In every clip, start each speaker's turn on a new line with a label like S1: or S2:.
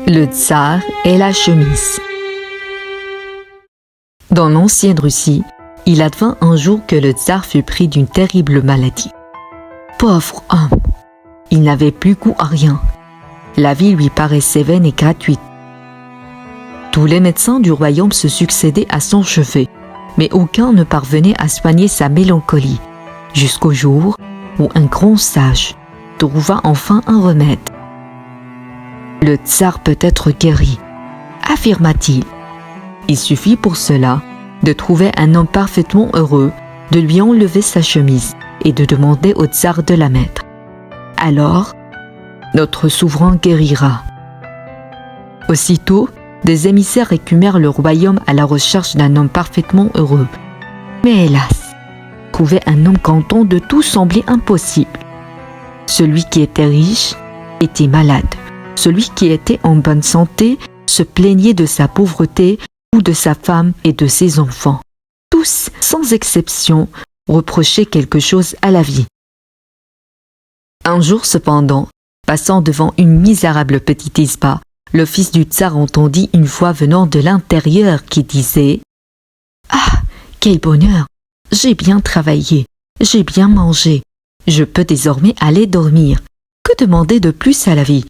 S1: Le tsar et la chemise. Dans l'ancienne Russie, il advint un jour que le tsar fut pris d'une terrible maladie. Pauvre homme, il n'avait plus goût à rien. La vie lui paraissait vaine et gratuite. Tous les médecins du royaume se succédaient à son chevet, mais aucun ne parvenait à soigner sa mélancolie, jusqu'au jour où un grand sage trouva enfin un remède. Le tsar peut être guéri, affirma-t-il. Il suffit pour cela de trouver un homme parfaitement heureux, de lui enlever sa chemise et de demander au tsar de la mettre. Alors, notre souverain guérira. Aussitôt, des émissaires écumèrent le royaume à la recherche d'un homme parfaitement heureux. Mais hélas, trouver un homme content de tout semblait impossible. Celui qui était riche était malade. Celui qui était en bonne santé se plaignait de sa pauvreté ou de sa femme et de ses enfants. Tous, sans exception, reprochaient quelque chose à la vie. Un jour cependant, passant devant une misérable petite isba, le fils du tsar entendit une voix venant de l'intérieur qui disait « Ah, quel bonheur! J'ai bien travaillé, j'ai bien mangé, je peux désormais aller dormir. Que demander de plus à la vie ?»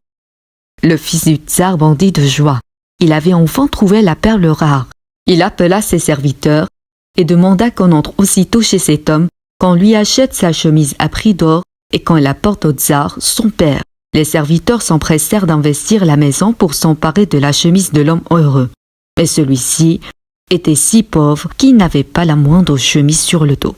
S1: Le fils du tsar bondit de joie. Il avait enfin trouvé la perle rare. Il appela ses serviteurs et demanda qu'on entre aussitôt chez cet homme, qu'on lui achète sa chemise à prix d'or et qu'on la porte au tsar, son père. Les serviteurs s'empressèrent d'investir la maison pour s'emparer de la chemise de l'homme heureux. Mais celui-ci était si pauvre qu'il n'avait pas la moindre chemise sur le dos.